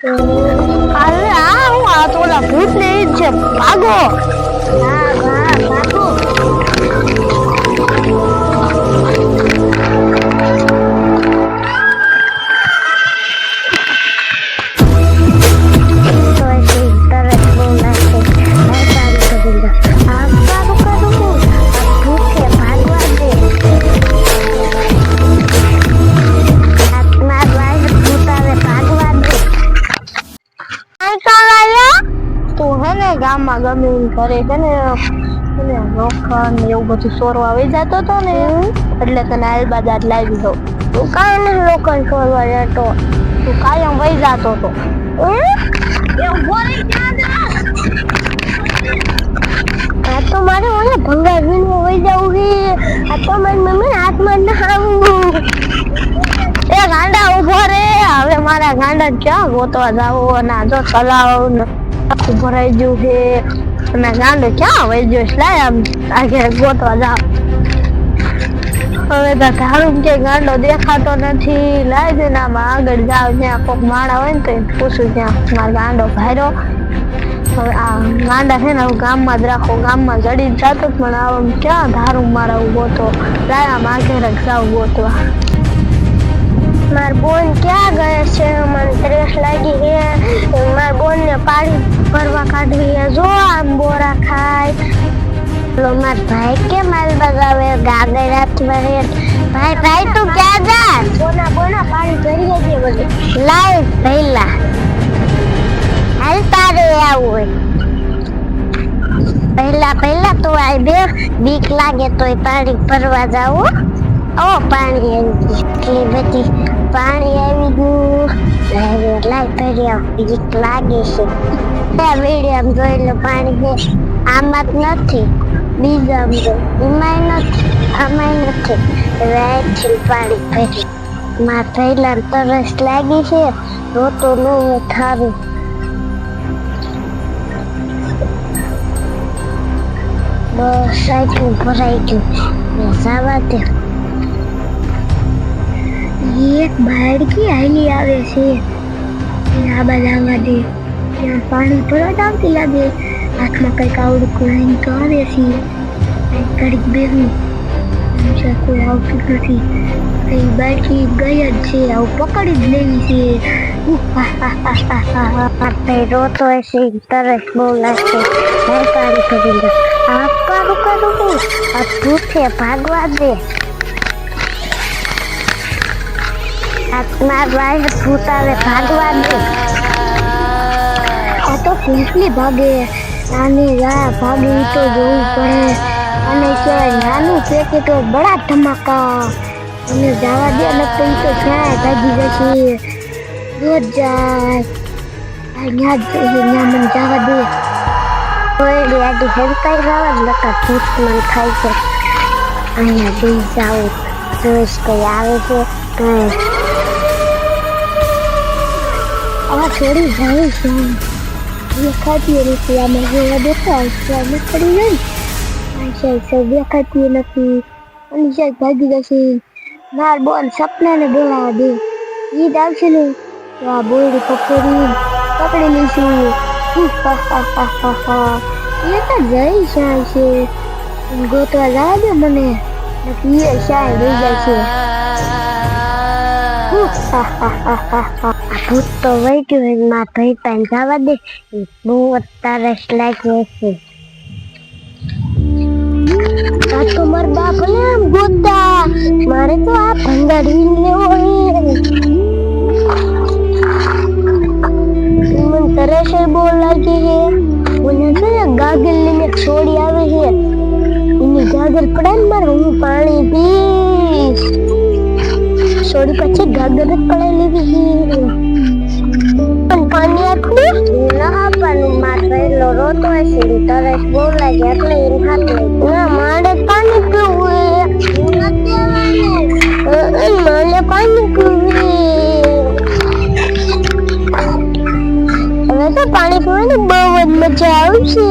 અરે આ તો ઓલા ભૂત ને ઈ જ છે, ભાગો. હા ભાગો. ગામમાં ગમે ઘરે છે ને લોખંડ ને એવું બધું સોરવા આવી જતો હતો ને એટલે તને આલબાજાર લાવી દઉં. તું કાંઈ ને લોખંડ સોરવા જતો, તું કાયમ વહી જતો હતો. આ તો મારે ઓલા ભંગાર વીણવા વહી જવું છે. આ તો મારી મમ્મી હાથમાં ના આવું. એ ગાંડા ઉભો રે, હવે મારા ગાંડા ક્યાં ગોતવા જાવ અને જો તલાવ ભરાઈ ગયું છે અને ગાંડો ક્યાં વહી ગયો છે, આમ આગળ ગોતવા જાવ. હવે તો ધારું કે ગાંડો દેખાતો નથી, લાઈ દે ને આમાં આગળ જાવ, જ્યાં કોઈક માણા હોય ને તો પૂછું ત્યાં મારો ગાંડો ભાર્યો. હવે આ ગાંડા છે ને હું ગામમાં જ રાખો, ગામમાં જડી જતો પણ આમ ક્યાં ધારું મારા ગોતો, લાય આમ આગળ જ જાવ ગોતવા. માર બોન ક્યાં ગયે છે, મને ત્રેસ લાગી છે. માર બોન ને પાણી ભરવા કાઢવી છે, જો આમ બોરા ખાય. માર ભાઈ કે માલ બગાવે ગાગર હાથમાં હે. ભાઈ તું ક્યાં જા? બોના પાણી ભરી લેજે બધું. લાય પહેલા હાલ તારે આવું હોય. પહેલા તું આય બે, બીક લાગે તોય પાણી ભરવા જાવું. ઓ પાણી એટલી બધી પાણી આવી ગયું. લાઈ ભરી આવ, બીક લાગે છે. વીડિયો જોઈ લો, પાણી છે આમાં જ નથી, બીજા એમાંય નથી, આમાંય નથી. રાઈટ પાણી ભરી માં પહેલા તરસ લાગી છે, રોતો ન હોય થારું. બસ આટલું ભરાઈ ગયું, જવા દે. એક બાળકી હાલી આવે છે, આ બાજુ દે. ત્યાં પાણી ભરત આવતી લાગે, હાથમાં કંઈક આવડું કોઈ તો આવે છે. ઘડીક બેહું, કોઈ આવતું નથી. એ બાળકી ગઈ જ છે, આવું પકડી જ લેવી છે. રોતો હશે, તરસ બહુ લાગશે. પાણી ભરી દે. આ કરું આ ભૂખે ભાગવા દે. માર ભાઈ ભૂતાવે ભાગવા દે. આ તો કેટલી ભાગે, નાની ભાગે તો જોવું પડે. અને કહેવાય નાનું છે કે તો બડા ધમાકા. અને જવા દે ને તો ક્યાંય ભાગી જશે, રોજ જાય. અહીંયા જ મને જવા દે. આડી હેરકાઈ જવા જ લકા ભૂત મન ખાય છે. અહીંયા દઈ જાઉં, રોજ કઈ આવે છે. આ છોડી જાય છે, દેખાતી નથી. આમાં જોવા દેતા પડી જાય, દેખાતી નથી. અને શાયદ ભાગી જશે. માર બોન સપનાને બોલાવા દે, ઈદ આવશે ને તો આ બોયડી પકડી લઈશું. એ તો જઈ જાય છે, ગોતવા જવા દે મને, નથી એ શાય રહી જાય છે. ભૂત તો વહી ગયું, માં ભાઈ પાન જવા દે. બહુ તરસ લાગી છે. આ તો મારા બાપ ને આમ ગોતા, મારે તો આ ભંગારી લેવો હોય. મને તરસ બહુ લાગી છે. મને છે ને ગાગર લઈને છોડી આવે છે, એની ગાગર પડે ને મારે હું પાણી પીશ. છોડી પછી ગાગર જ પડે લેવી છે. પણ પાણી આપને ના પણ માર પહેલો રોતો હશે, તરસ બહુ લાગે એટલે એને હાથ લઈ. ના મારે પાણી પીવું, મને પાણી પીવું. હવે તો પાણી પીવાની બહુ જ મજા આવશે.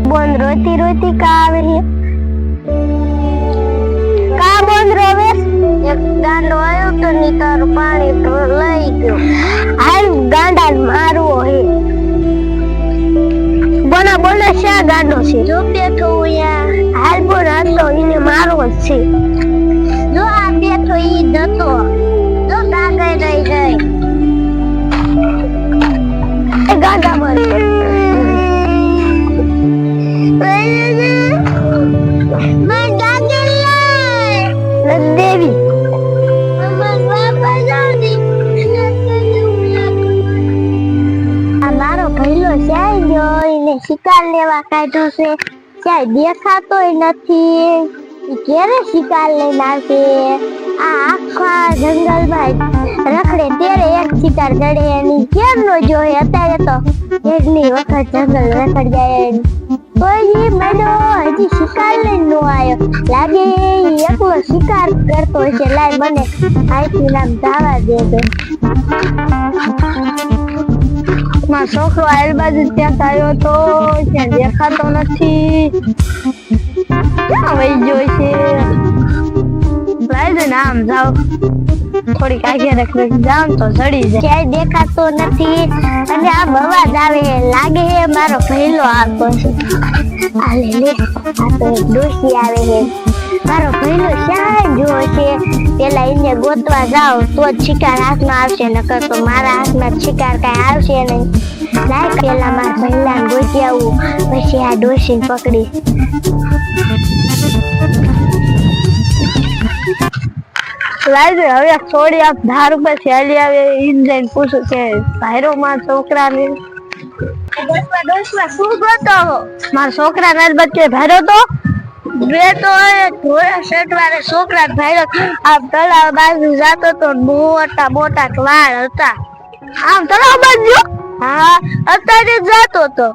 બોન રોતી કા આવે છે. પાણી તારું પાણી લઈ ગયો. હાલ ગાંડા મારવો હે. બોના બોલે શા ગાંડો છે? જો બેઠો યાર. હાલ બોલ હતો એને મારવો જ છે. જો આ બેઠો ઈ જતો. જો દાગે રહી ગઈ. એ ગાંડા મારી. દેવી મારો ભઈલો ક્યાંય ગયો એને શિકાર લેવા કાઢ્યો છે ક્યાંય દેખાતોય નથી. ક્યારે શિકાર લઈને આવશે? આ આખા જંગલમાં રખડે ત્યારે એક શિકાર જડે એની કેમ નો જોયે? અત્યારે તો એટલી વખત જંગલ રખડ જાય કોઈ મેડો હજી શિકાર લઈને નો આવ્યો. લાગે એકલો શિકાર કરતો હશે. લાય મને આઈથી નામ જવા દે દે. મારો છોકરો આયલ બાજુ ત્યાં આવ્યો તો ત્યાં દેખાતો નથી. ક્યાં વહી ગયો છે? લાય દે ને આમ જાવ થોડીક આગે રખ જાવ તો ચડી જાય. ક્યાંય દેખાતો નથી અને આ અવાજ આવે લાગે હે મારો ભઈલો આવતો છે. આ લે લે આ તો એક ડોશી આવે છે. મારો ભઈલો ક્યાં જો છે? પેલા એને ગોતવા જાવ તો જ શિકાર હાથમાં આવશે નકર તો મારા હાથમાં શિકાર કઈ આવશે નહીં. લાય પેલા મારા ભઈલાને ગોતી આવું પછી આ ડોશીને પકડી. લાઈ દે હવે થોડી આપ ધાર ઉપર ચાલી આવે ઈન જઈને પૂછું કે ભાઈરો માં છોકરાને શું ગોતો? મારા છોકરા ને બચ્ચે ભાઈરો તો બે તો ધોળા શર્ટ વાળા છોકરા ભાઈરો આમ તળાવ બાજુ જાતો તો મોટા મોટા વાળ હતા. આમ તળાવ બાજુ હા અત્યારે જાતો તો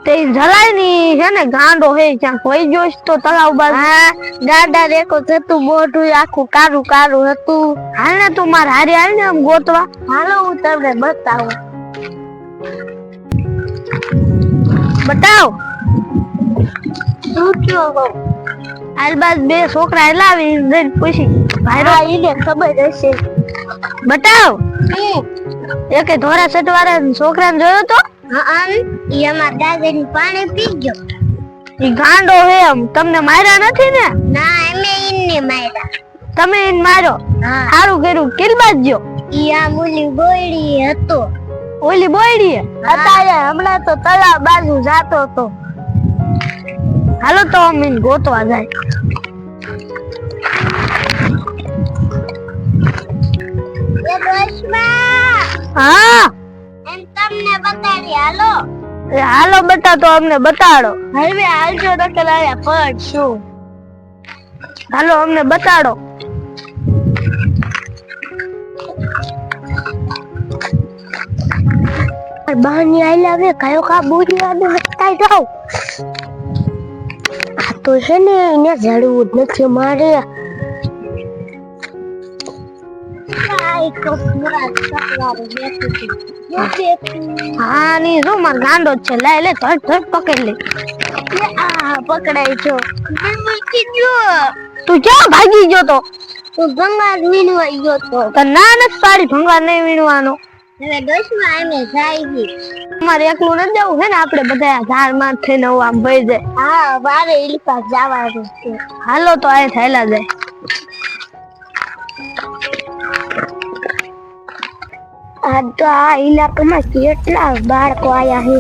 તે જલાય ની છે ને ગાંડો હે ક્યાંક વહી ગયો તો તળાવ બાજુ. હા ગાંડા રેકો થતું મોઢું આખું કારું કારું હતું. હાલ ને તું મારે હારે હાલ ને આમ ગોતવા. હાલો હું તમને બતાવું. બતાવ શું થયો? હાલબાજ બે છોકરા લાવી જઈને પૂછી ભાઈરો એને ખબર હશે. બતાવ એકે ધોરા શર્ટ વાળા છોકરાને જોયો તો? એમાં દાદાની પાણી પી ગયો. ઈ ગાંડો હે એમ તમને માર્યા નથી ને? ના અમે ઈને માર્યા. તમે ઈને માર્યો? સારું કર્યું. કિલબાજ ગયો? ઈ આ ઓલી બોયડી હતો. ઓલી બોયડી અત્યારે હમણાં તો તળાવ બાજુ જાતો તો. હાલો તો અમે ગોતવા જાય. હા તમને બતાડી હાલો. હાલો બતા તો અમને બતાડો. હવે હાલજો તો કે લાયા પડશું. હાલો અમને બતાડો. બહાની આઈ આવે કયો કા બોલી આને બતાઈ દઉં. આ તો છે ને એને જડવું જ નથી મારે. હા ની જો માર ગાંડો છે. લે લે ધડ ધડ પકડ લે. આ પકડાઈ જો. તું ક્યાં ભાગી ગયો તો? તું ભંગાર વીણવા ગયો તો. તો ના નથી પાડી ભંગાર નહીં વીણવાનો. હવે દોસ્તમાં આમે જાય. તમારે એકલું ન જવું હે ને આપણે બધા ઝાડ માં થઈને આમ ભઈ જાય. હા વારે ઇલકા જવાનું છે. હાલો તો આ થયેલા જાય. આ તો આ ઇલાકામાં કેટલા બાળકો આયા હે.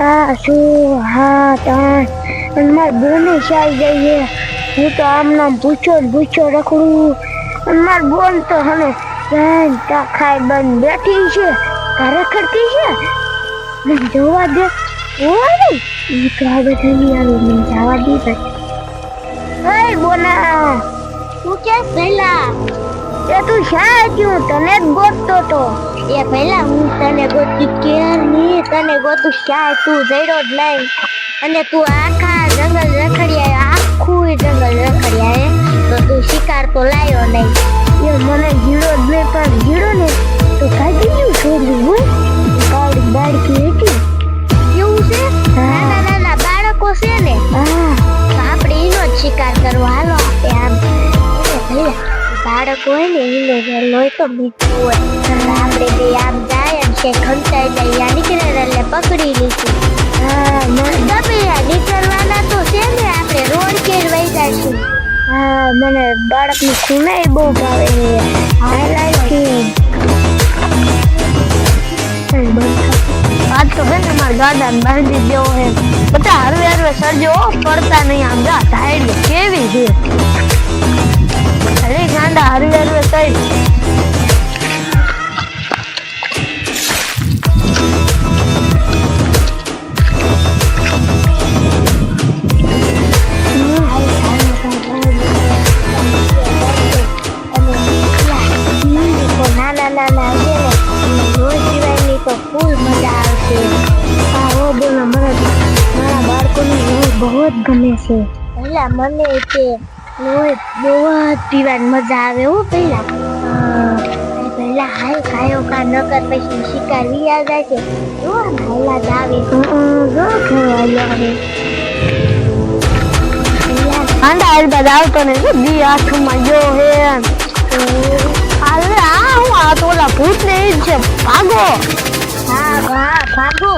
આ શું હા તા માર બોને ચાલી જઈએ. હું તો આમ નામ પૂછો રખડું. માર બોન તો હને ખાઈ બંધ બેઠી છે. ઘરે ખડતી છે. જોવા દે ઓય ઈ તો હવે થઈ આવી મને જવા દી ભાઈ. એ બોના તું કે પહેલા એ તું શા ક્યું તને જ ગોતતો તો? એ પહેલા હું તને ગોતી કેર ની તને ગોતું શા તું જઈડો જ નહીં. અને તું આખા જંગલ રખડ્યા આખું જંગલ રખડ્યા તો તું શિકાર તો લાયો નહીં. એ મને ગીડો જ નહીં પણ ગીડો ને તો ભાગી ગયું છોડ્યું હોય. કાળી બાળકી હતી એવું છે. નાના નાના બાળકો છે ને આપણે એનો જ શિકાર કરવો. હાલો આપણે આમ ઝાડ બાળક હોય ને એનો લોહી તો મીઠું હોય. આપણે બે આમ જાય અને છે ખંચાઈ જાય યા નીકળે એટલે પકડી લીધું. તમે નીકળવાના તો છે ને આપણે રોડ કેર વહી જશું. મને બાળકની ખૂણે બહુ ભાવે છે. આજ તો બેન અમારા ગાડાને બાંધી દેવો હે. બધા હરવે હરવે સરજો પડતા નહીં. આમ જા ધાયડી કેવી છે. અરે ગાંડા હરવે હરવે કઈ નાના છે ને રોજ સિવાયની તો ફૂલ મજા આવશે. આવો બોલો મને મારા બાળકોને રોજ બહુ જ ગમે છે. પેલા મને છે રોજ બહુ જ પીવાની મજા આવે હો. પેલા હાલ ખાયો કા નકર પછી શિકાર વિયા જાય છે. હાલા જ આવે આંડા હાલતા આવતો ને દી આઠમાં જો હે. અરે આ હું આ તો ઓલા ભૂત ને જ છે. ભાગો. હા ભાગો.